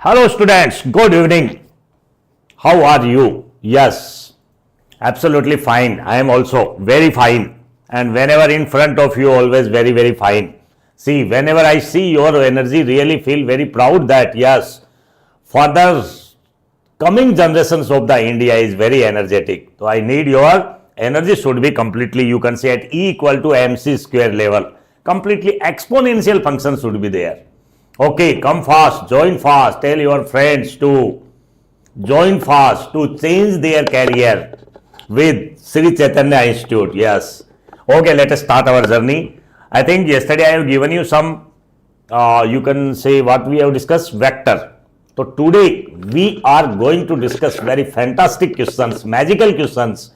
Hello students, good evening. How are you? Yes, absolutely fine. I am also very fine. And whenever in front of you, always very fine. See, whenever I see your energy, really feel very proud that yes, further coming generations of the India is very energetic. So I need your energy should be completely, you can say at E equal to MC square level. Completely exponential function should be there. Okay, come fast, join fast, tell your friends to join fast to change their career with Sri Chaitanya Institute. Yes. Okay, let us start our journey. I think yesterday I have given you some, you can say what we have discussed, vector. So today we are going to discuss very fantastic questions, magical concept.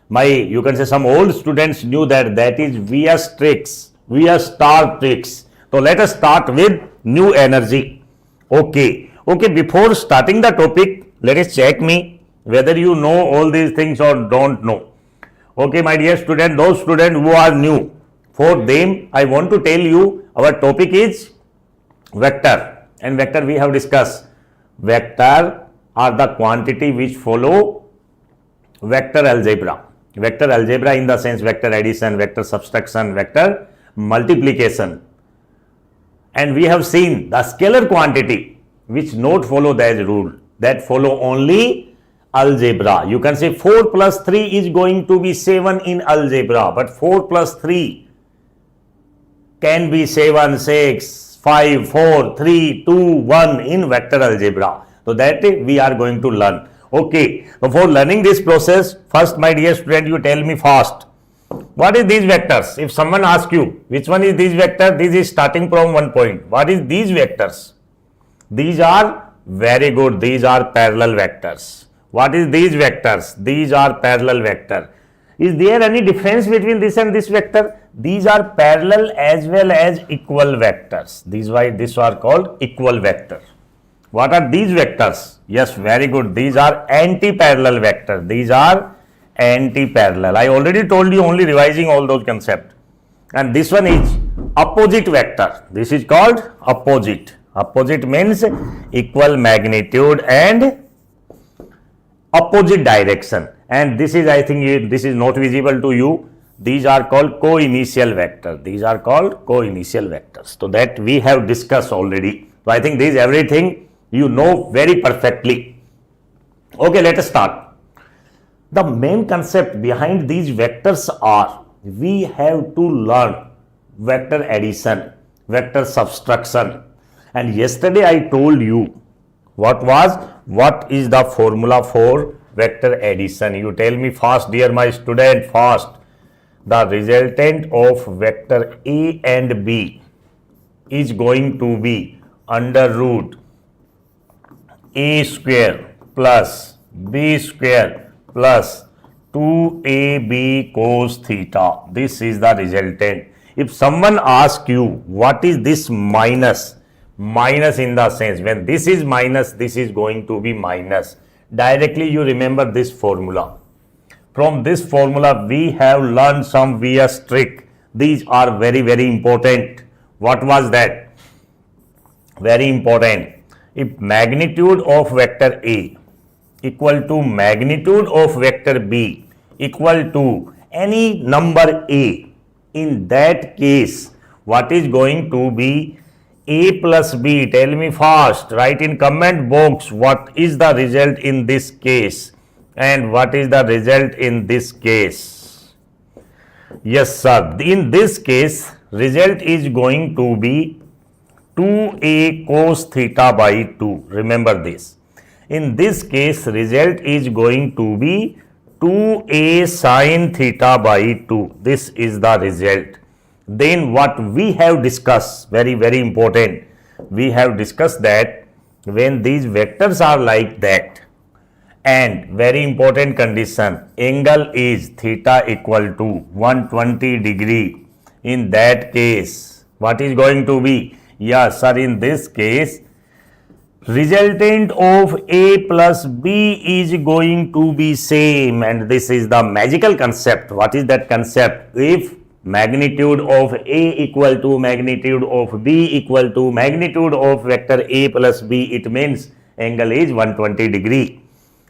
You can say some old students knew that is VS tricks, VS star tricks. So let us start with new energy. Okay, before starting the topic, let us check me whether you know all these things or don't know. Okay, my dear student, those students who are new, for them I want to tell you our topic is vector, and vector we have discussed. Vector are the quantity which follow vector algebra. Vector algebra in the sense vector addition, vector subtraction, vector multiplication. And we have seen the scalar quantity which not follow that rule, that follow only algebra. You can say 4 plus 3 is going to be 7 in algebra, but 4 plus 3 can be 7, 6, 5, 4, 3, 2, 1 in vector algebra. So that we are going to learn. Okay, so for learning this process, first my dear student, you tell me fast. What is these vectors? If someone asks you, which one is this vector? This is starting from one point. What is these vectors? These are very good. These are parallel vectors. What is these vectors? These are parallel vector. Is there any difference between this and this vector? These are parallel as well as equal vectors. These are called equal vector. What are these vectors? Yes, very good. These are anti-parallel vectors. These are anti-parallel. I already told you, only revising all those concepts. And this one is opposite vector. This is called opposite. Opposite means equal magnitude and opposite direction. And this is, I think, this is not visible to you. These are called co-initial vectors. These are called co-initial vectors. So that we have discussed already. So I think this everything you know very perfectly. Okay, let us start. The main concept behind these vectors are, we have to learn vector addition, vector subtraction. And yesterday I told you what is the formula for vector addition. You tell me fast, dear my student, fast. The resultant of vector A and B is going to be under root A square plus B square plus 2ab cos theta. This is the resultant. If someone asks you what is this minus in the sense when this is minus, this is going to be minus, directly you remember this formula. From this formula we have learned some VS trick. These are very important. What was that? Very important. If magnitude of vector A equal to magnitude of vector B equal to any number A, in that case what is going to be A plus B? Tell me fast, write in comment box what is the result in this case and what is the result in this case. Yes sir, in this case result is going to be 2a cos theta by 2. Remember this. In this case, result is going to be 2a sin theta by 2. This is the result. Then what we have discussed, very important, we have discussed that when these vectors are like that, and very important condition, angle is theta equal to 120 degree. In that case, what is going to be? Yes, sir, in this case, resultant of A plus B is going to be same, and this is the magical concept. What is that concept? If magnitude of A equal to magnitude of B equal to magnitude of vector A plus B, it means angle is 120 degree.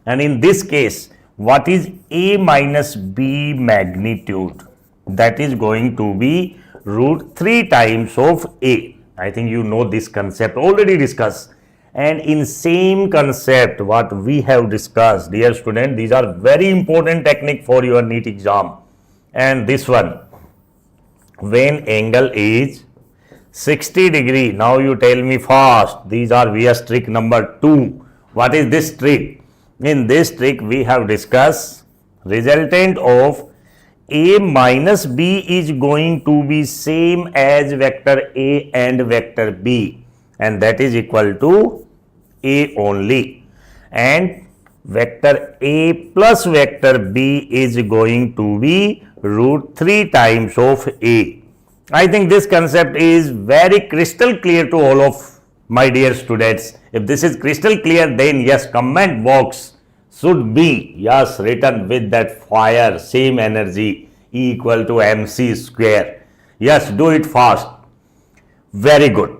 And in this case, what is A minus B magnitude? That is going to be root 3 times of A. I think you know this concept, already discussed. And in same concept what we have discussed, dear student, these are very important technique for your NEET exam. And this one, when angle is 60 degree, now you tell me fast, these are VS trick number 2. What is this trick? In this trick we have discussed resultant of A minus B is going to be same as vector A and vector B, and that is equal to A only, and vector A plus vector B is going to be root 3 times of A. I think this concept is very crystal clear to all of my dear students. If this is crystal clear, then yes, comment box should be yes written with that fire, same energy, E equal to mc square. Yes, do it fast. Very good.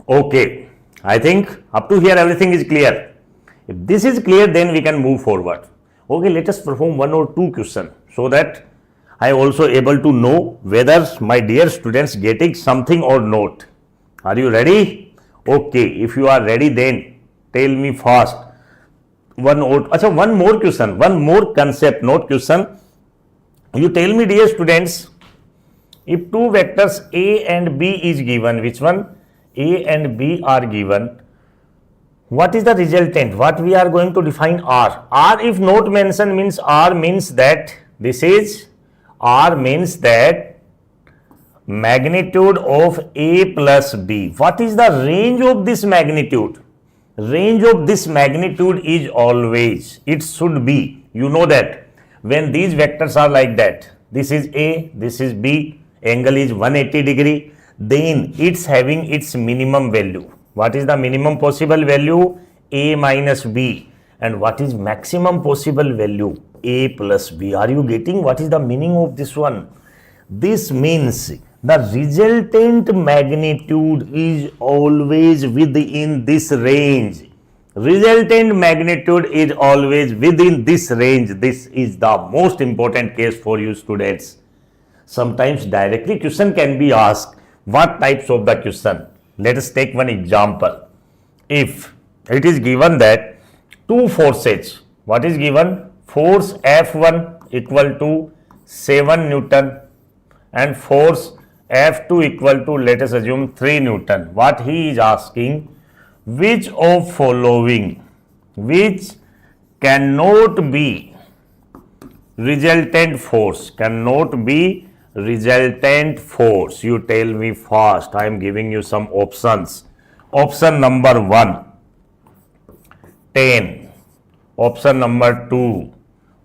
Okay, I think up to here everything is clear. If this is clear, then we can move forward. Okay, let us perform 1 or 2 questions so that I also able to know whether my dear students getting something or not. Are you ready? Okay, if you are ready, then tell me fast. One more question, one more concept, not question. You tell me, dear students, if two vectors A and B is given, which one? A and B are given. What is the resultant? What we are going to define R? R if not mentioned means R means that this is R means that magnitude of A plus B. What is the range of this magnitude? Range of this magnitude is always, it should be, you know that when these vectors are like that, this is A, this is B, angle is 180 degree, then it's having its minimum value. What is the minimum possible value? A minus B. And what is maximum possible value? A plus B. Are you getting what is the meaning of this one? This means the resultant magnitude is always within this range. Resultant magnitude is always within this range. This is the most important case for you students. Sometimes directly question can be asked. What types of the question? Let us take one example. If it is given that two forces, what is given? Force F1 equal to 7 Newton and force F2 equal to, let us assume, 3 Newton. What he is asking, which of following, which cannot be resultant force, cannot be resultant force? You tell me fast. I am giving you some options. Option number 1, 10. Option number 2,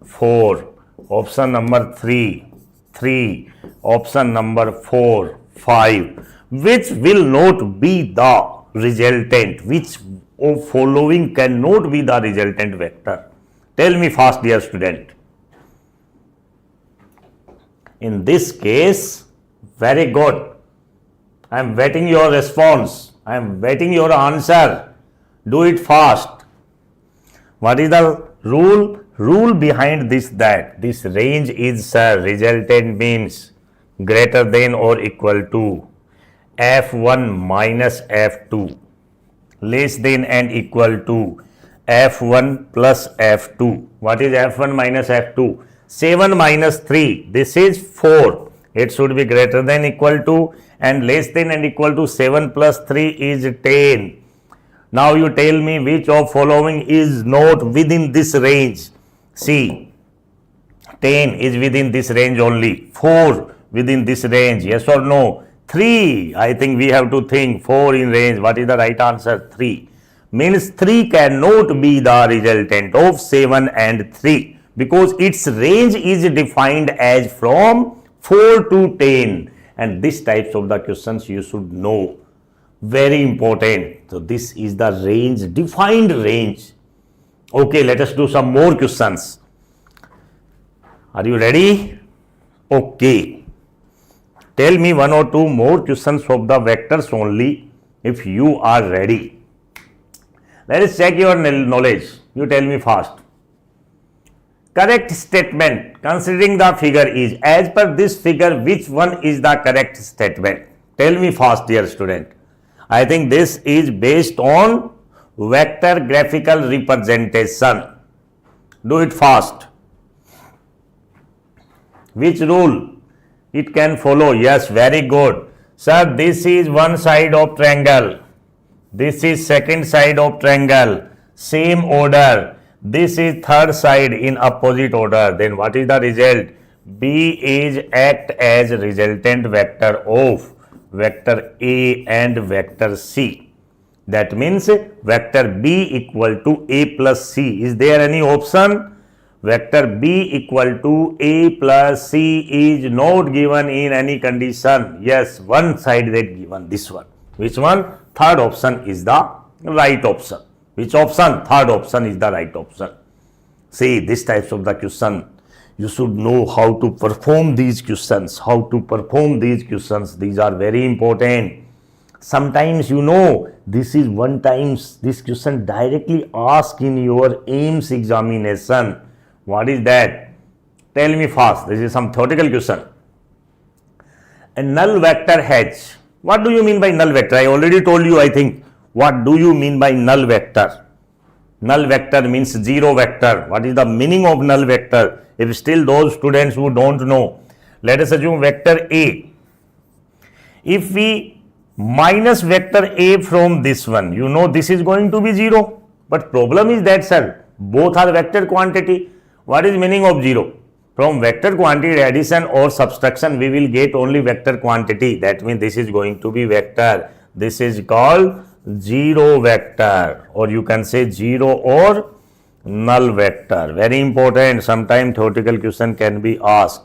4. Option number 3, 3. Option number 4, 5. Which will not be the resultant? Which of following cannot be the resultant vector? Tell me fast, dear student. In this case, very good. I am waiting your response. I am waiting your answer. Do it fast. What is the rule? Rule behind this, that this range is resultant means greater than or equal to F1 minus F2, less than and equal to F1 plus F2. What is F1 minus F2? 7 minus 3, this is 4. It should be greater than equal to and less than and equal to 7 plus 3 is 10. Now you tell me which of following is not within this range. See, 10 is within this range only, 4 within this range, yes or no? 3, I think we have to think 4 in range. What is the right answer? 3. Means 3 cannot be the resultant of 7 and 3 because its range is defined as from 4 to 10, and this types of the questions you should know. Very important. So this is the range, defined range. Okay, let us do some more questions. Are you ready? Okay. Tell me one or two more questions of the vectors only if you are ready. Let us check your knowledge. You tell me fast. Correct statement considering the figure is, as per this figure, which one is the correct statement? Tell me fast, dear student. I think this is based on vector graphical representation. Do it fast. Which rule it can follow? Yes, very good. Sir, this is one side of triangle. This is second side of triangle. Same order. This is third side in opposite order. Then what is the result? B is act as resultant vector of vector A and vector C. That means vector B equal to A plus C. Is there any option? Vector B equal to A plus C is not given in any condition. Yes, one side that given, this one. Which one? Third option is the right option. Which option? Third option is the right option. See, these types of the question, you should know how to perform these questions. How to perform these questions. These are very important. Sometimes you know, this is one times this question directly asked in your AIMS examination. What is that? Tell me fast. This is some theoretical question. A null vector H. What do you mean by null vector? I already told you, I think. What do you mean by null vector? Null vector means zero vector. What is the meaning of null vector? If still those students who don't know, let us assume vector A. If we minus vector A from this one, you know this is going to be 0. But problem is that, sir, both are vector quantity. What is meaning of 0? From vector quantity addition or subtraction, we will get only vector quantity. That means this is going to be vector. This is called zero vector, or you can say zero or null vector. Very important. Sometimes theoretical question can be asked.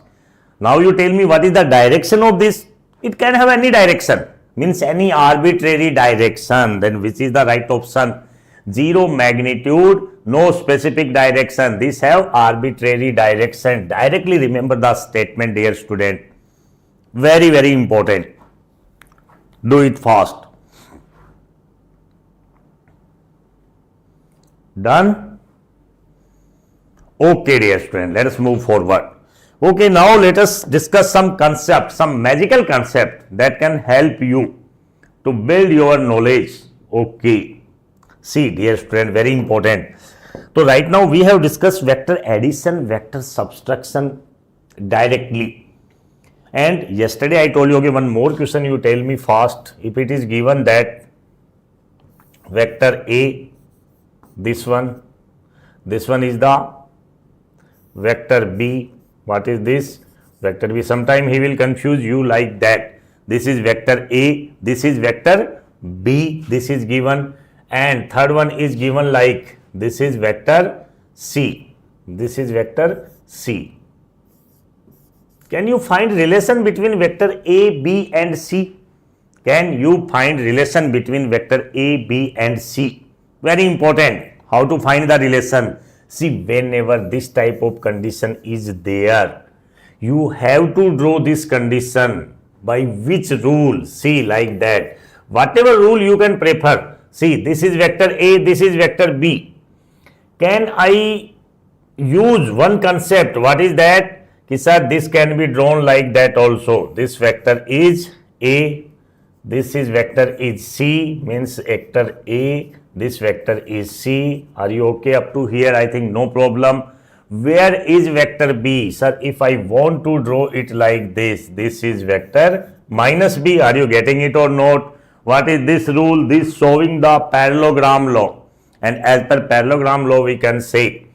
Now you tell me what is the direction of this? It can have any direction. Means any arbitrary direction. Then which is the right option? Zero magnitude, no specific direction. These have arbitrary direction. Directly remember the statement, dear student. Very, very important. Do it fast. Done? Okay, dear student. Let us move forward. Okay, now let us discuss some concept, some magical concept that can help you to build your knowledge. Okay. See, dear student, very important. So right now we have discussed vector addition, vector subtraction directly. And yesterday I told you, okay, one more question, you tell me fast. If it is given that vector A, this one is the vector B. What is this? Vector B. Sometime he will confuse you like that. This is vector A, this is vector B, this is given. And third one is given like this is vector C. This is vector C. Can you find relation between vector A, B and C? Can you find relation between vector A, B and C? Very important. How to find the relation? See, whenever this type of condition is there, you have to draw this condition. By which rule? See, like that. Whatever rule you can prefer. See, this is vector A, this is vector B. Can I use one concept? What is that? Sir, this can be drawn like that also. This vector is A, this is vector is C, means vector A, this vector is C. Are you okay up to here? I think no problem. Where is vector B? Sir, if I want to draw it like this, this is vector minus B. Are you getting it or not? What is this rule? This showing the parallelogram law. And as per parallelogram law, we can say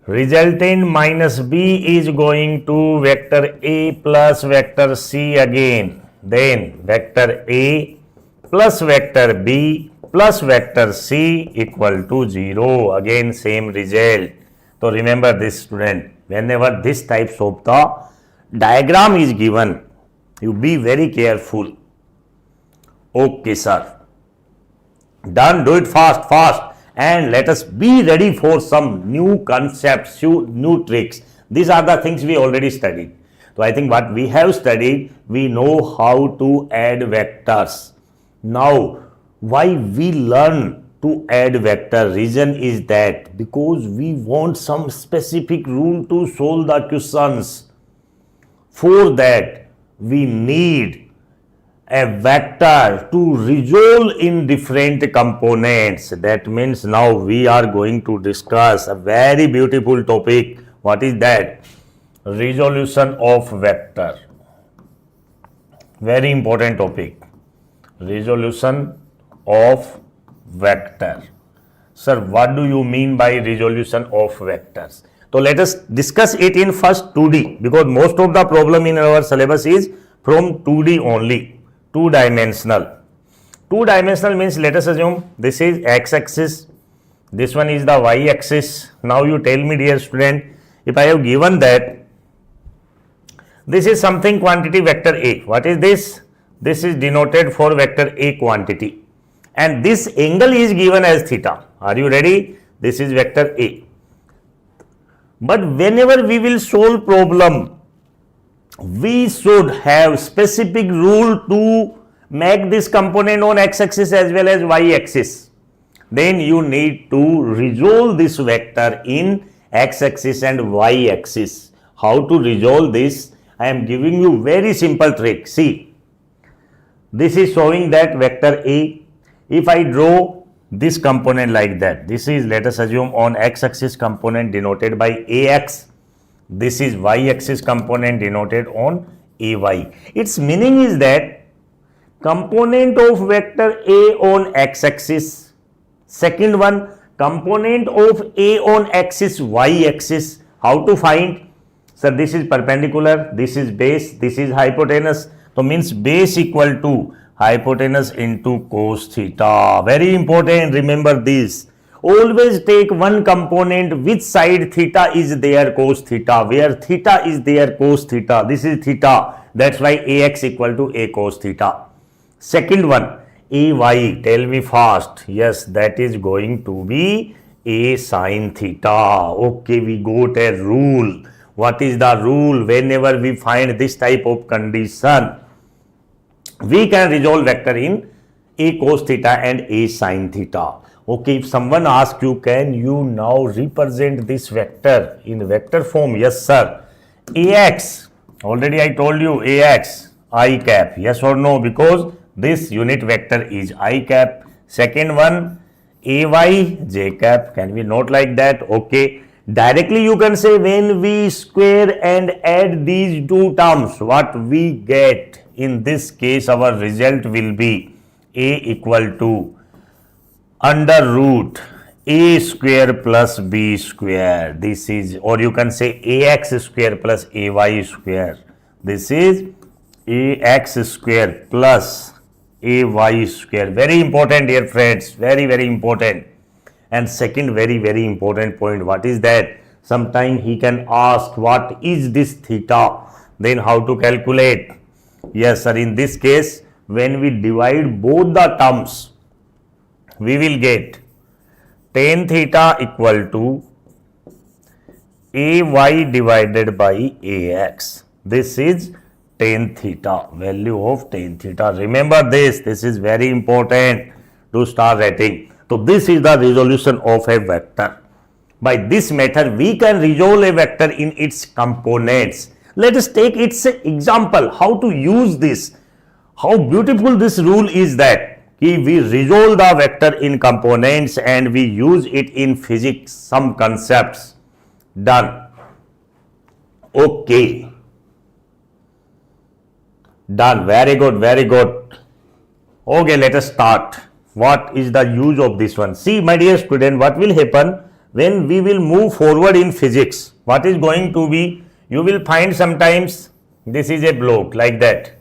resultant minus B is going to vector A plus vector C again. Then vector A plus vector B plus vector C equal to 0. Again same result. So remember this, student. Whenever this types of the diagram is given, you be very careful. Okay, sir. Done. Do it fast, fast. And let us be ready for some new concepts, new tricks. These are the things we already studied. So I think what we have studied, we know how to add vectors. Now, why we learn to add vector? Reason is that because we want some specific rule to solve the questions. For that, we need a vector to resolve in different components. That means now we are going to discuss a very beautiful topic. What is that? Resolution of vector. Very important topic. Resolution of vector. Sir, what do you mean by resolution of vectors? So let us discuss it in first 2D, because most of the problem in our syllabus is from 2D only, two-dimensional. Two-dimensional means, let us assume this is x-axis, this one is the y-axis. Now you tell me, dear student, if I have given that this is something quantity vector A. What is this? This is denoted for vector A quantity. And this angle is given as theta. Are you ready? This is vector A. But whenever we will solve problem, we should have specific rule to make this component on x-axis as well as y-axis. Then you need to resolve this vector in x-axis and y-axis. How to resolve this? I am giving you very simple trick. See, this is showing that vector A. If I draw this component like that, this is, let us assume, on x-axis component denoted by AX. This is y-axis component denoted on AY. Its meaning is that component of vector A on x-axis, second one, component of A on axis y-axis. How to find? So this is perpendicular, this is base, this is hypotenuse. So means base equal to hypotenuse into cos theta. Very important, remember this. Always take one component which side theta is there, cos theta. Where theta is there, cos theta. This is theta. That's why AX equal to A cos theta. Second one, AY. Tell me fast. Yes, that is going to be A sin theta. Okay, we got a rule. What is the rule? Whenever we find this type of condition, we can resolve vector in A cos theta and A sin theta. Okay, if someone asks you, can you now represent this vector in vector form? Yes, sir. AX, already I told you, AX, I cap. Yes or no? Because this unit vector is I cap. Second one, AY, J cap. Can we note like that? Okay. Directly you can say, when we square and add these two terms, what we get? In this case, our result will be A equal to under root A square plus B square. This is, or you can say AX square plus AY square. This is AX square plus AY square. Very important, dear friends. Very, very important. And second very important point, what is that? Sometimes he can ask, what is this theta? Then how to calculate? Yes, sir, in this case, when we divide both the terms, we will get tan theta equal to AY divided by AX. This is tan theta, value of tan theta. Remember this is very important to start writing. So this is the resolution of a vector. By this method, we can resolve a vector in its components. Let us take its example, how to use this. How beautiful this rule is that we resolve the vector in components and we use it in physics, some concepts. Done. Okay. Done. Very good, very good. Okay, let us start. What is the use of this one? See, my dear student, what will happen when we will move forward in physics? What is going to be? You will find sometimes this is a block like that.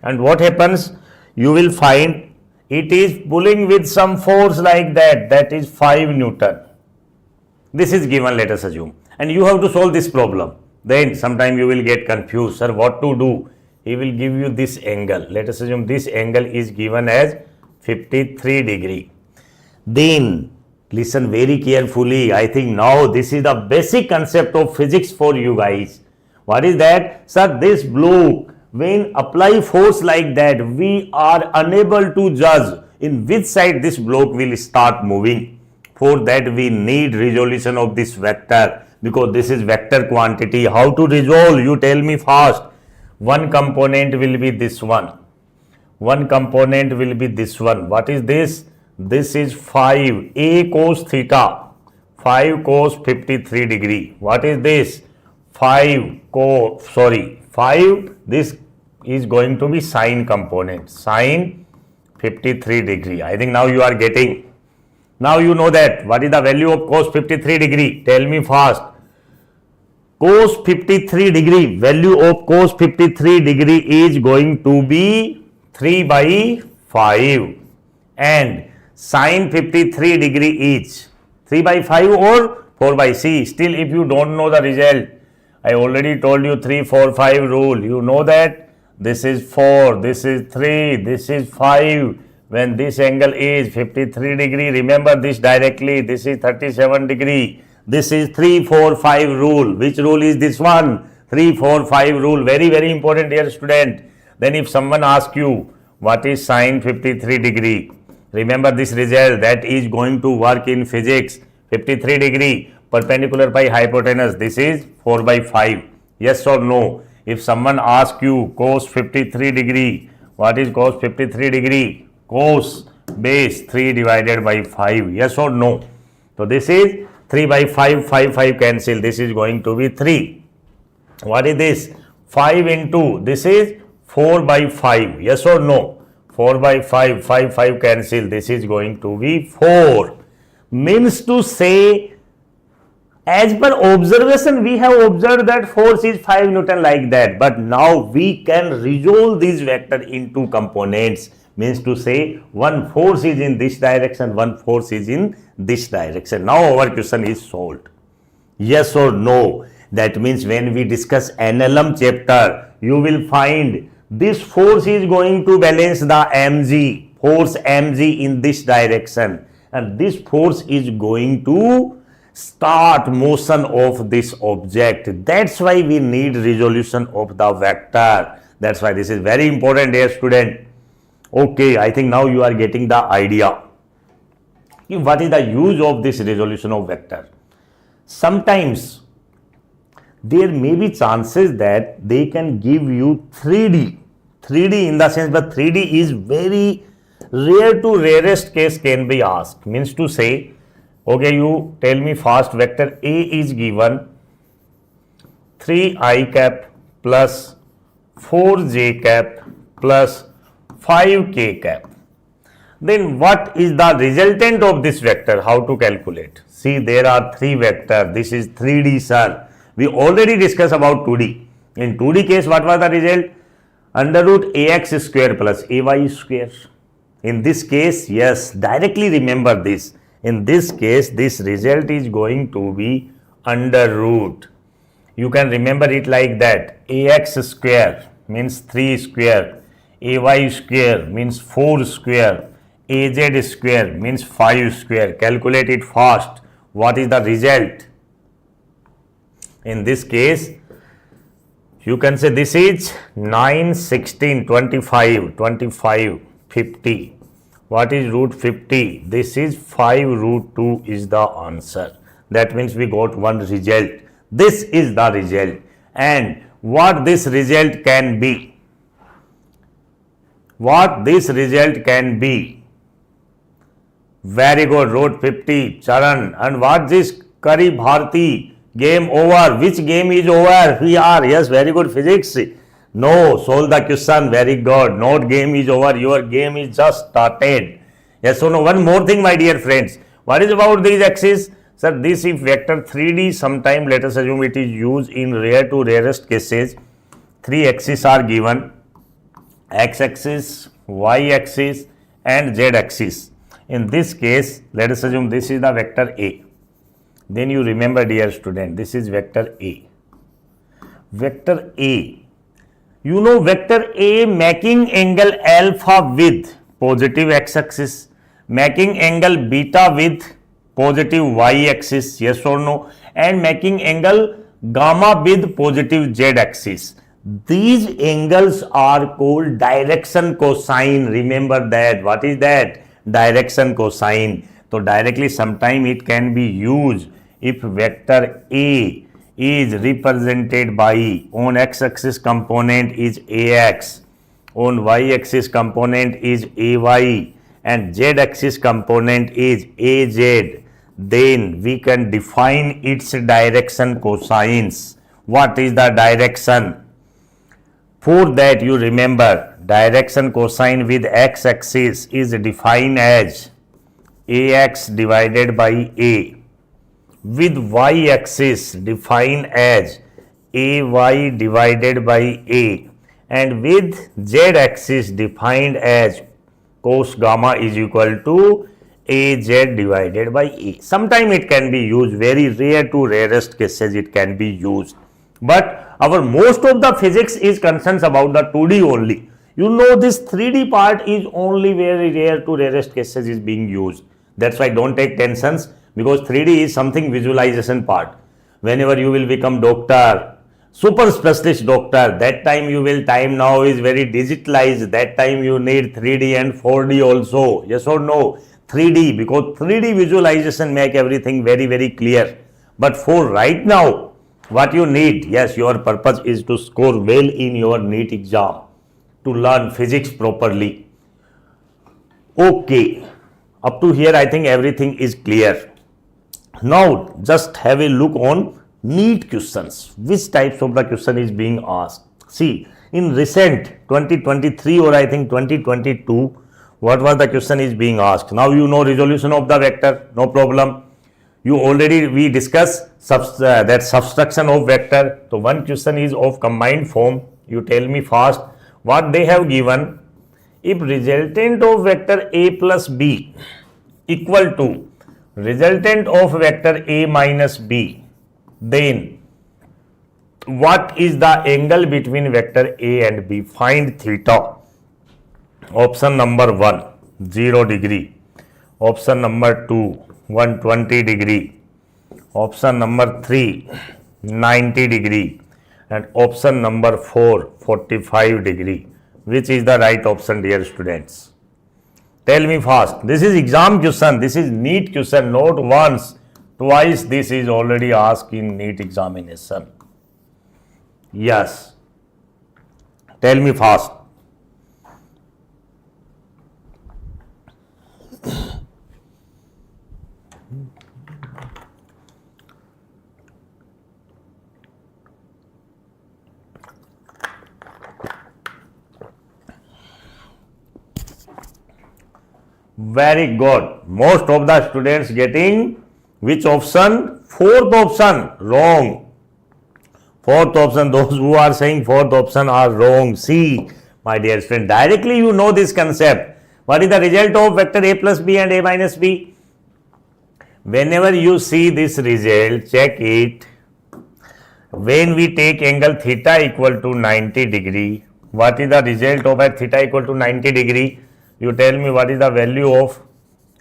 And what happens? You will find it is pulling with some force like that. That is 5 Newton. This is given, let us assume. And you have to solve this problem. Then sometime you will get confused. Sir, what to do? He will give you this angle. Let us assume this angle is given as 53 degree. Then listen very carefully. I think now this is the basic concept of physics for you guys. What is that? Sir, this block, when apply force like that, we are unable to judge in which side this block will start moving. For that we need resolution of this vector, because this is vector quantity. How to resolve? You tell me fast. One component will be this one. One component will be this one. What is this? This is 5 a cos theta. 5 cos 53 degree. What is this? 5, this is going to be sine component. Sine 53 degree. I think now you are getting. Now you know that. What is the value of cos 53 degree? Tell me fast. Cos 53 degree, value of cos 53 degree is going to be 3 by 5. And sine 53 degree is 3 by 5 or 4 by C. Still, if you don't know the result, I already told you 3, 4, 5 rule. You know that this is 4, this is 3, this is 5. When this angle is 53 degree, remember this directly. This is 37 degree. This is 3, 4, 5 rule. Which rule is this one? 3, 4, 5 rule. Very, very important, dear student. Then if someone asks you, what is sine 53 degree? Remember this result that is going to work in physics. 53 degree perpendicular by hypotenuse. This is 4 by 5. Yes or no? If someone asks you cos 53 degree, what is cos 53 degree? Cos base 3 divided by 5. Yes or no? So this is 3 by 5, 5 cancel. This is going to be 3. What is this? 5 into, this is 4 by 5. Yes or no? 4 by 5, 5 cancel. This is going to be 4. Means to say, as per observation, we have observed that force is 5 Newton like that. But now we can resolve this vector into components. Means to say, one force is in this direction, one force is in this direction. Now our question is solved. Yes or no? That means when we discuss NLM chapter, you will find this force is going to balance the mg, force mg in this direction. And this force is going to start motion of this object. That's why we need resolution of the vector. That's why this is very important, dear student. Okay, I think now you are getting the idea. What is the use of this resolution of vector? Sometimes there may be chances that they can give you 3D. 3D in the sense, but 3D is very rare to rarest case can be asked. Means to say, okay, you tell me fast, vector A is given 3i cap plus 4j cap plus 5k cap. Then what is the resultant of this vector? How to calculate? See, there are 3 vectors. This is 3D, sir. We already discussed about 2D. In 2D case, what was the result? Under root ax square plus ay square. In this case, yes, directly remember this. In this case, this result is going to be under root. You can remember it like that. Ax square means 3 square. Ay square means 4 square. Az square means 5 square. Calculate it fast. What is the result? In this case, you can say this is 9, 16, 25, 50. What is root 50? This is 5 root 2 is the answer. That means we got one result. This is the result. And what this result can be? What this result can be? Very good, root 50, Charan. And what this Kari Bharti? Game over. Which game is over? We are. Yes, very good, physics. No, solve the question. Very good. Not game is over. Your game is just started. Yes or no? One more thing, my dear friends. What is about these axes? Sir, this if vector 3D, sometime let us assume it is used in rare to rarest cases. 3 axes are given. X-axis, Y-axis and Z-axis. In this case, let us assume this is the vector A. Then you remember, dear student, this is vector A. Vector A. You know vector A making angle alpha with positive x-axis, making angle beta with positive y-axis, yes or no, and making angle gamma with positive z axis. These angles are called direction cosine. Remember that. What is that? Direction cosine. So directly sometime it can be used if vector A is represented by, on x-axis component is ax, on y-axis component is ay, and z-axis component is az, then we can define its direction cosines. What is the direction? For that, you remember, direction cosine with x-axis is defined as ax divided by a, with y-axis defined as ay divided by a, and with z-axis defined as cos gamma is equal to az divided by a. Sometime it can be used, very rare to rarest cases it can be used. But our most of the physics is concerns about the 2D only. You know, this 3D part is only very rare to rarest cases is being used. That's why don't take tensions, because 3D is something visualization part. Whenever you will become doctor, super specialist doctor, that time you will, time now is very digitalized, that time you need 3D and 4D also. Yes or no? 3D, because 3D visualization make everything very, very clear. But for right now, what you need, yes, your purpose is to score well in your NEET exam, to learn physics properly. Okay, up to here I think everything is clear. Now just have a look on NEET questions. Which types of the question is being asked? See, in recent 2023 or I think 2022, what was the question is being asked? Now you know resolution of the vector, no problem. You already, we discussed that subtraction of vector. So one question is of combined form. You tell me fast what they have given. If resultant of vector a plus b equal to resultant of vector a minus b, then what is the angle between vector a and b? Find theta. Option number 1, 0 degree. Option number 2, 120 degree. Option number 3, 90 degree. And option number 4, 45 degree. Which is the right option, dear students? Tell me fast. This is exam question. This is NEET question. Not once, twice this is already asked in NEET examination. Yes. Tell me fast. Very good. Most of the students getting which option? Fourth option. Wrong. Fourth option. Those who are saying fourth option are wrong. See, my dear friend, directly you know this concept. What is the result of vector a plus b and a minus b? Whenever you see this result, check it. When we take angle theta equal to 90 degree, what is the result of at theta equal to 90 degree? You tell me what is the value of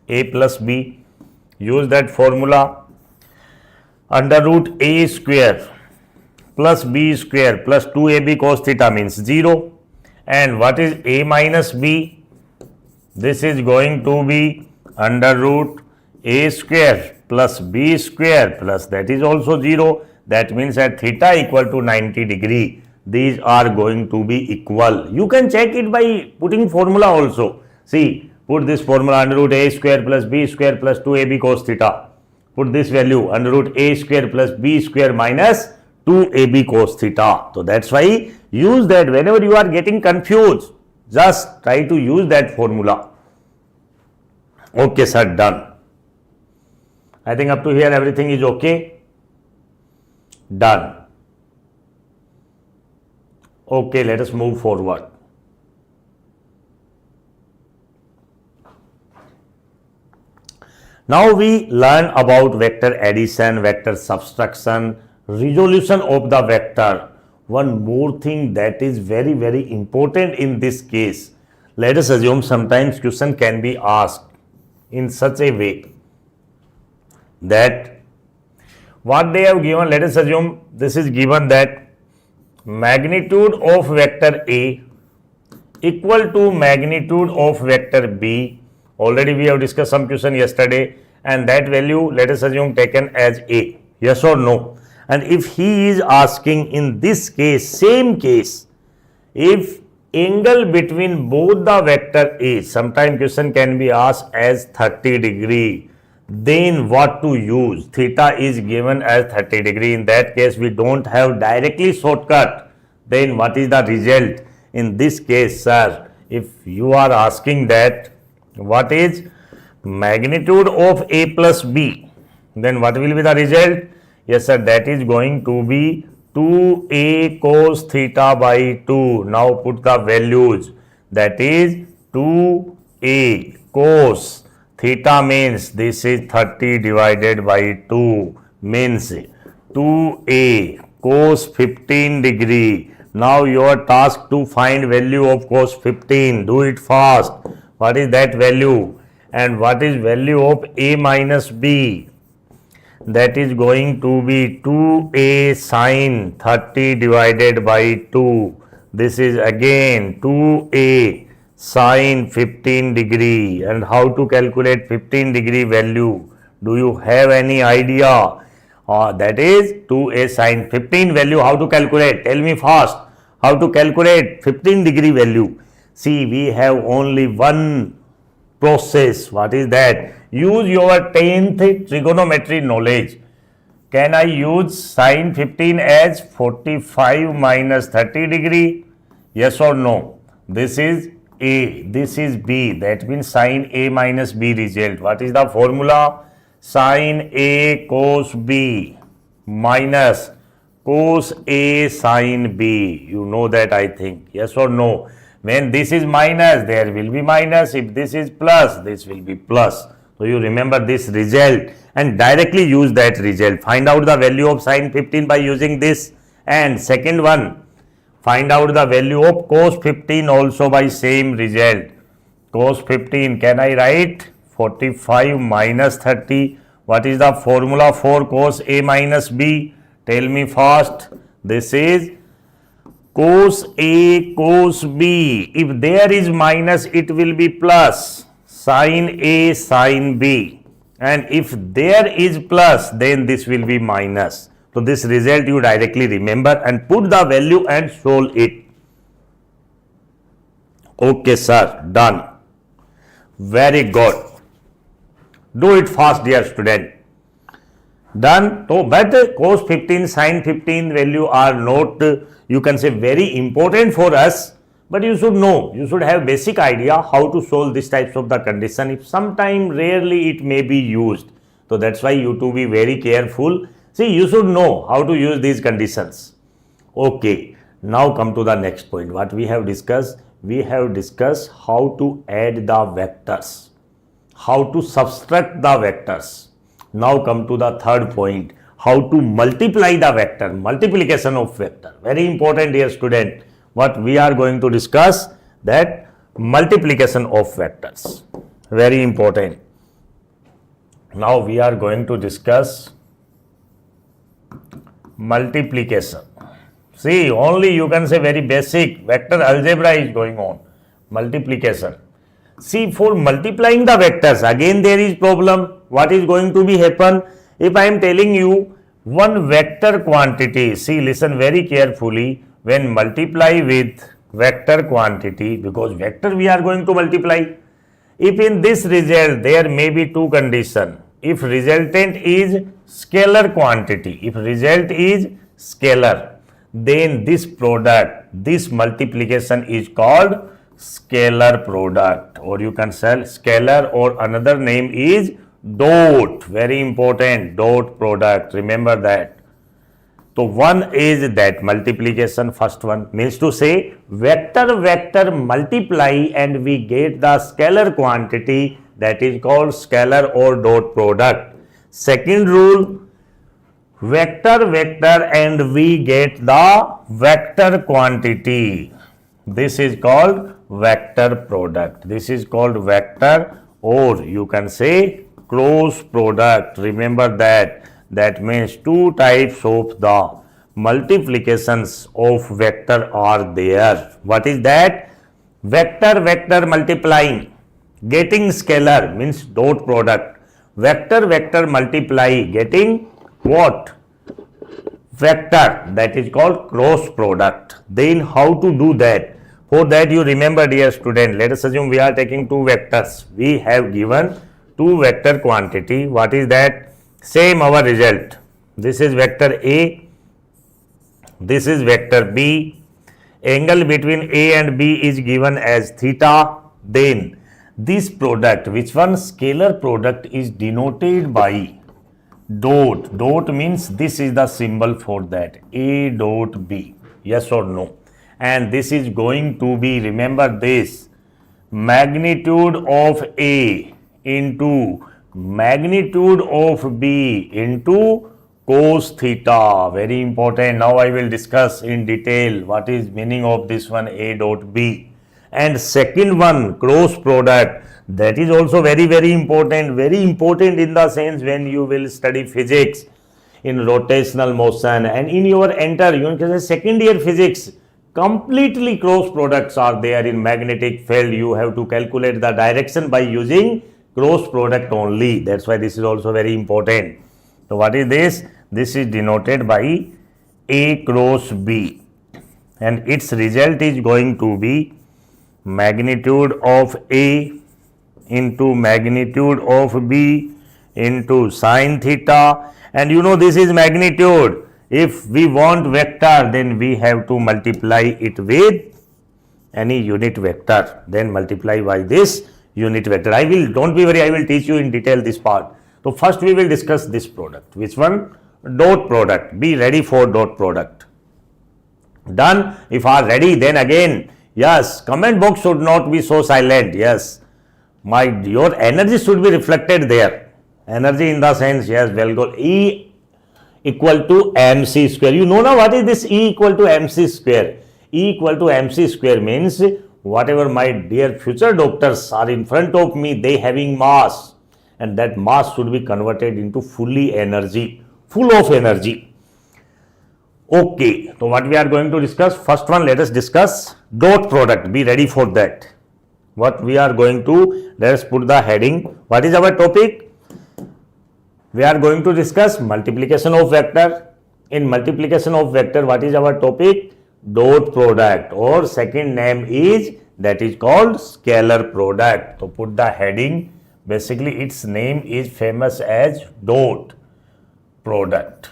a plus b. Use that formula. Under root a square plus b square plus 2ab cos theta means 0. And what is a minus b? This is going to be under root a square plus b square plus that is also 0. That means at theta equal to 90 degree, these are going to be equal. You can check it by putting formula also. See, put this formula under root a square plus b square plus 2ab cos theta. Put this value under root a square plus b square minus 2ab cos theta. So that's why use that whenever you are getting confused. Just try to use that formula. Okay, sir, done. I think up to here everything is okay. Done. Okay, let us move forward. Now we learn about vector addition, vector subtraction, resolution of the vector. One more thing that is very, very important in this case. Let us assume sometimes question can be asked in such a way that What they have given, let us assume this is given that magnitude of vector A equal to magnitude of vector B. Already we have discussed some question yesterday, and that value, let us assume, taken as A. Yes or no? And if he is asking in this case, same case, if angle between both the vector A, sometime question can be asked as 30 degree, then what to use? Theta is given as 30 degree. In that case, we don't have directly shortcut. Then what is the result? In this case, sir, if you are asking that what is magnitude of A plus B, then what will be the result? Yes, sir, that is going to be 2A cos theta by 2. Now put the values. That is 2A cos theta means this is 30 divided by 2 means 2A cos 15 degree. Now your task to find value of cos 15. Do it fast. What is that value? And what is value of A minus B? That is going to be 2A sin 30 divided by 2. This is again 2A sin 15 degree. And how to calculate 15 degree value? Do you have any idea? That is 2A sin 15 value. How to calculate? Tell me fast. How to calculate 15 degree value? See, we have only one process. What is that? Use your 10th trigonometry knowledge. Can I use sin 15 as 45 minus 30 degree? Yes or no? This is A, this is B. That means sin A minus B result. What is the formula? Sin A cos B minus cos A sin B. You know that, I think. Yes or no? When this is minus, there will be minus. If this is plus, this will be plus. So you remember this result and directly use that result. Find out the value of sin 15 by using this. And second one, find out the value of cos 15 also by same result. Cos 15, can I write 45 minus 30? What is the formula for cos A minus B? Tell me fast. This is cos A cos B. If there is minus, it will be plus. Sin A sin B, and if there is plus, then this will be minus. So this result you directly remember and put the value and solve it. Okay, sir, done. Very good. Do it fast, dear student. Done. So, but cos 15, sin 15 value are not, you can say, very important for us. But you should know, you should have basic idea how to solve these types of the condition. If sometime rarely it may be used. So that's why you to be very careful. See, you should know how to use these conditions. Okay, now come to the next point. What we have discussed? We have discussed how to add the vectors, how to subtract the vectors. Now come to the third point, how to multiply the vector, multiplication of vector. Very important, dear student. What we are going to discuss, that multiplication of vectors, very important. Now we are going to discuss multiplication. See, only you can say very basic vector algebra is going on. Multiplication. See, for multiplying the vectors, again there is problem. What is going to be happen? If I am telling you one vector quantity, see, listen very carefully. When multiply with vector quantity, because vector we are going to multiply, if in this result there may be two conditions. If resultant is scalar quantity, if result is scalar, then this product, this multiplication is called scalar product, or you can say scalar, or another name is dot. Very important, dot product. Remember that. So one is that multiplication, first one means to say vector multiply and we get the scalar quantity, that is called scalar or dot product. Second rule, vector and we get the vector quantity. This is called vector product. This is called vector, or you can say cross product. Remember that. That means two types of the multiplications of vector are there. What is that? Vector multiplying, getting scalar means dot product. Vector multiply, getting what? Vector, that is called cross product. Then how to do that? For that you remember, dear student, let us assume we are taking two vectors. We have given two vector quantity. What is that? Same our result. This is vector A, this is vector B. Angle between A and B is given as theta. Then this product, which one? Scalar product, is denoted by dot. Dot means this is the symbol for that, A dot B. Yes or no? And this is going to be, remember this, magnitude of A into magnitude of B into cos theta. Very important. Now I will discuss in detail what is meaning of this one, A dot B. And second one, cross product, that is also very important in the sense when you will study physics in rotational motion and in your second year physics, completely cross products are there in magnetic field. You have to calculate the direction by using cross product only. That's why this is also very important. So what is this? This is denoted by A cross B, and its result is going to be magnitude of A into magnitude of B into sine theta. And you know this is magnitude. If we want vector, then we have to multiply it with any unit vector, then multiply by this unit vector. Don't be worried, I will teach you in detail this part. So first we will discuss this product. Which one? Dot product. Be ready for dot product. Done? If are ready, then again, yes, comment box should not be so silent. Yes, your energy should be reflected there. Energy in the sense, yes, well go. E equal to mc square. You know now what is this E equal to mc square? E equal to mc square means whatever my dear future doctors are in front of me, they having mass, and that mass should be converted into full of energy. Okay, so what we are going to discuss? First one, let us discuss dot product. Be ready for that. What we are going to, let us put the heading. What is our topic? We are going to discuss multiplication of vector. In multiplication of vector, what is our topic? Dot product, or second name is, that is called scalar product. So put the heading. Basically its name is famous as dot product.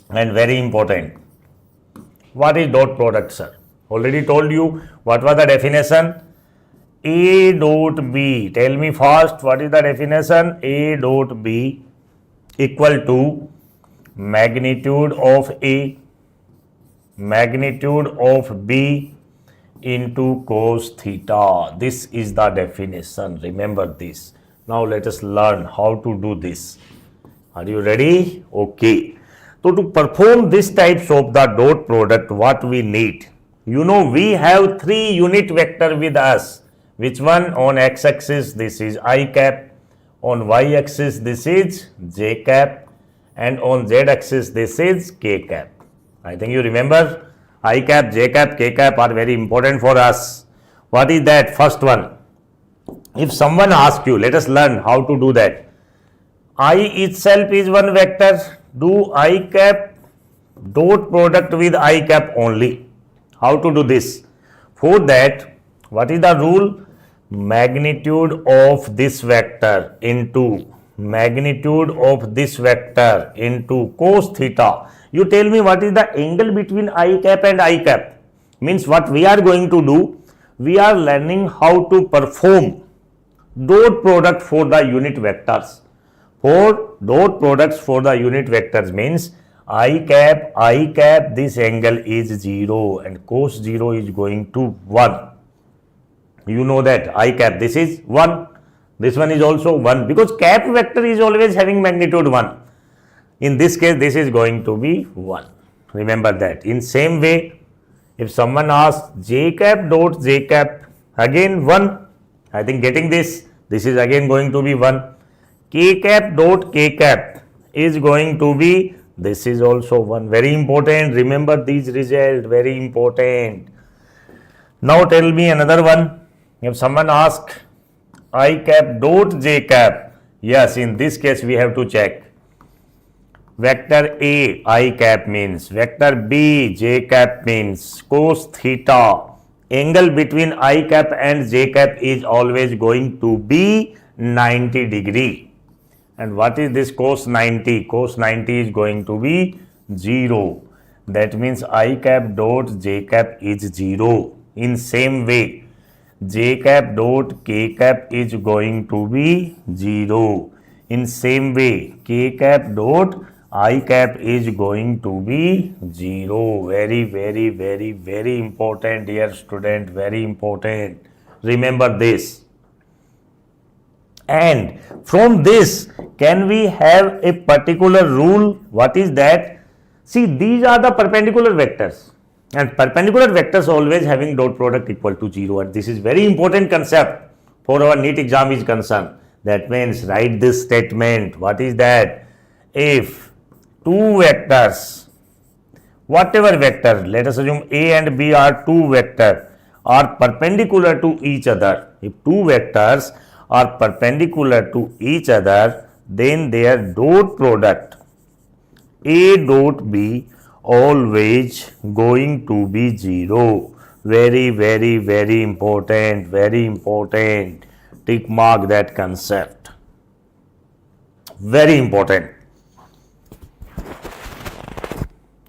And very important, what is dot product, sir? Already told you. What was the definition? A dot B. Tell me first, what is the definition? A dot B equal to magnitude of A, magnitude of B into cos theta. This is the definition. Remember this. Now let us learn how to do this. Are you ready? Okay. So to perform this types of the dot product, what we need? You know, we have three unit vector with us. Which one? On x-axis this is I cap, on y-axis this is j cap, and on z-axis this is k cap. I think you remember I cap, j cap, k cap are very important for us. What is that? First one, if someone asks you, let us learn how to do that. I itself is one vector. Do I cap dot product with I cap only. How to do this? For that, what is the rule? Magnitude of this vector into magnitude of this vector into cos theta. You tell me what is the angle between I cap and I cap. Means what we are going to do, we are learning how to perform dot product for the unit vectors. For dot products for the unit vectors means I cap, this angle is 0 and cos 0 is going to 1. You know that I cap, this is 1. This one is also 1 because cap vector is always having magnitude 1. In this case, this is going to be 1. Remember that. In same way, if someone asks j cap dot j cap, again 1. I think getting this, this is again going to be 1. K cap dot k cap, is going to be, this is also 1. Very important. Remember these results, very important. Now tell me another one. If someone asks I cap dot j cap, yes, in this case we have to check. Vector A I cap means, vector B j cap means cos theta. Angle between I cap and j cap is always going to be 90 degree. And what is this cos 90? Cos 90 is going to be 0. That means I cap dot j cap is 0. In same way, j cap dot k cap is going to be 0. In same way, k cap dot I cap is going to be 0. Very, very, very, very important, dear student, very important. Remember this. And from this, can we have a particular rule? What is that? See, these are the perpendicular vectors. And perpendicular vectors always having dot product equal to 0. And this is very important concept for our NEET exam is concerned. That means write this statement. What is that? If two vectors, whatever vector, let us assume A and B are two vectors, are perpendicular to each other. If two vectors are perpendicular to each other, then their dot product A dot B always going to be 0. Very, very, very important, very important. Tick mark that concept. Very important.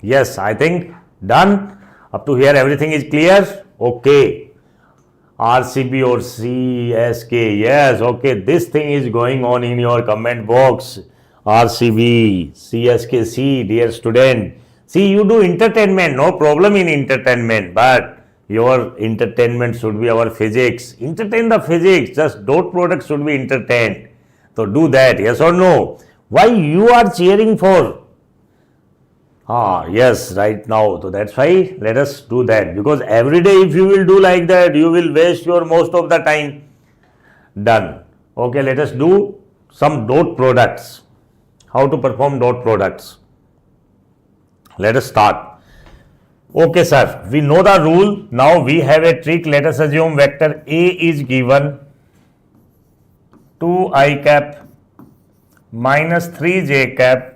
Yes, I think done. Up to here everything is clear. Okay. RCB or CSK. Yes, okay. This thing is going on in your comment box. RCB, CSK, C, dear student. See, you do entertainment, no problem in entertainment, but your entertainment should be our physics. Entertain the physics, just dot product should be entertained. So do that, yes or no? Why you are cheering for? Yes, right now. So that's why let us do that. Because every day if you will do like that, you will waste your most of the time. Done. Okay, let us do some dot products. How to perform dot products? Let us start. Okay, sir. We know the rule. Now we have a trick. Let us assume vector A is given 2i cap minus 3j cap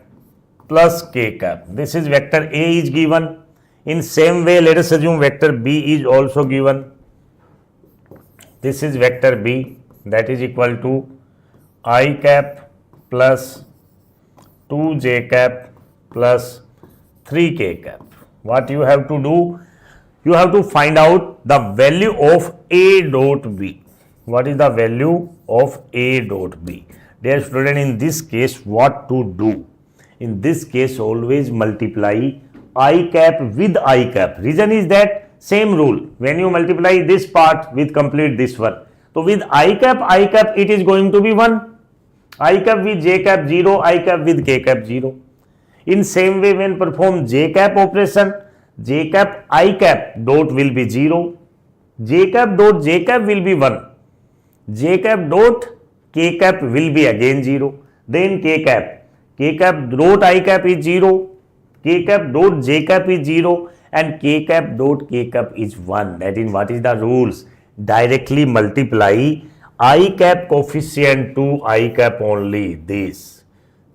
plus k cap. This is vector A is given. In same way, let us assume vector B is also given. This is vector B, that is equal to I cap plus 2j cap plus 3k cap. What you have to do? You have to find out the value of A dot B. What is the value of A dot B? Dear student, in this case, what to do? In this case, always multiply I cap with I cap. Reason is that same rule. When you multiply this part with complete this one. So with I cap, it is going to be 1. I cap with j cap 0, I cap with k cap 0. In same way, when perform j cap operation, j cap I cap dot will be 0. J cap dot j cap will be 1. J cap dot k cap will be again 0. Then k cap dot I cap is 0, k cap dot j cap is 0 and k cap dot k cap is 1. That is what is the rules. Directly multiply I cap coefficient to I cap only this.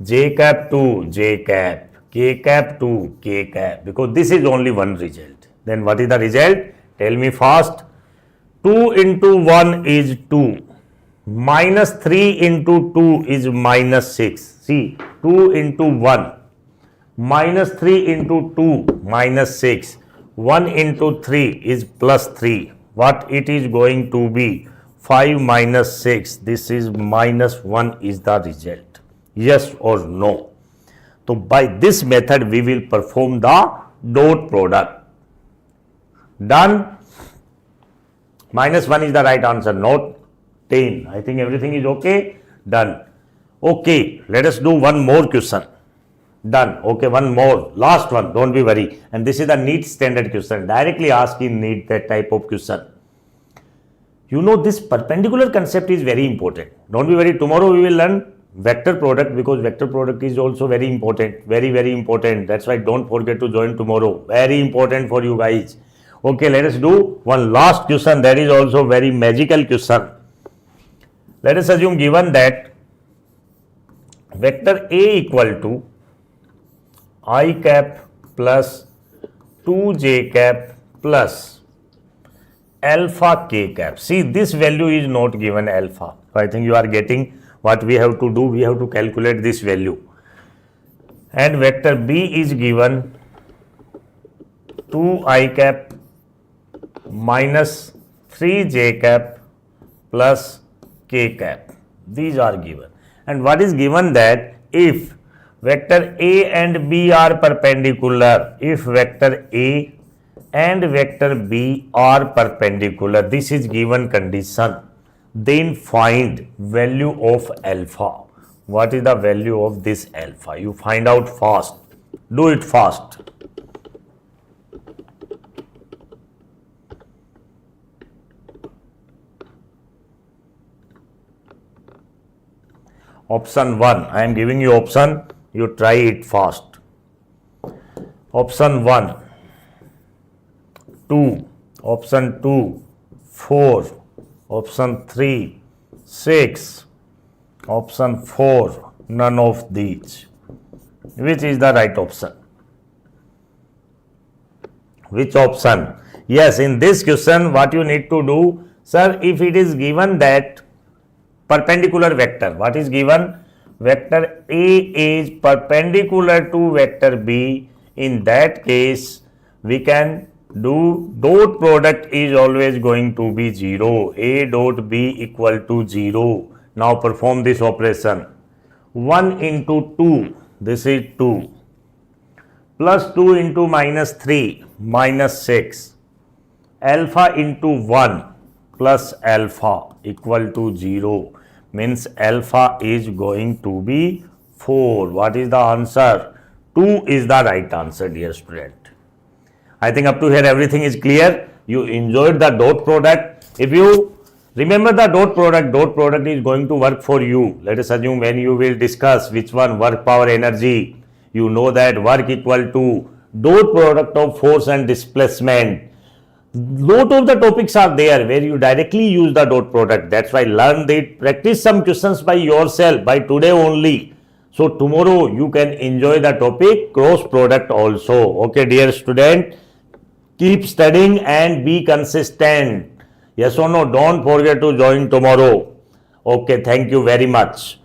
J cap to j cap, k cap to k cap, because this is only one result. Then what is the result? Tell me fast. 2 into 1 is 2. Minus 3 into 2 is minus 6. See, 2 into 1. Minus 3 into 2, minus 6. 1 into 3 is plus 3. What it is going to be? 5 minus 6. This is minus 1 is the result. Yes or no? So, by this method, we will perform the dot product. Done? Minus 1 is the right answer, not 10. I think everything is okay. Done. Okay, let us do one more question. Done. Okay, one more. Last one. Don't be worried. And this is the NEET standard question. Directly ask in NEET that type of question. You know, this perpendicular concept is very important. Don't be worried. Tomorrow we will learn vector product, because vector product is also very important, very important. That's why don't forget to join tomorrow. Very important for you guys. Okay, let us do one last question. That is also very magical question. Let us assume given that vector A equal to I cap plus 2j cap plus alpha k cap. See, this value is not given alpha. So I think you are getting what we have to do. We have to calculate this value. And vector B is given 2i cap minus 3j cap plus k cap. These are given. And what is given that if vector A and B are perpendicular, if vector A and vector B are perpendicular, this is given condition, then find value of alpha. What is the value of this alpha? You find out fast. Do it fast. Option 1, I am giving you option, you try it fast. Option 1, 2, option 2, 4, option 3, 6, option 4, none of these. Which is the right option? Which option? Yes, in this question, what you need to do, sir, if it is given that perpendicular vector, what is given? Vector A is perpendicular to vector B. In that case, we can do dot product is always going to be 0. A dot B equal to 0. Now perform this operation. 1 into 2, this is 2. Plus 2 into minus 3, minus 6. Alpha into 1 plus alpha equal to 0. Means alpha is going to be 4. What is the answer? 2 is the right answer, dear student. I think up to here everything is clear. You enjoyed the dot product. If you remember the dot product is going to work for you. Let us assume when you will discuss which one, work, power, energy, you know that work equal to dot product of force and displacement. Lot of the topics are there where you directly use the dot product. That's why learn it, practice some questions by yourself by today only. So tomorrow you can enjoy the topic cross product also. Okay, dear student, keep studying and be consistent. Yes or no? Don't forget to join tomorrow. Okay, thank you very much.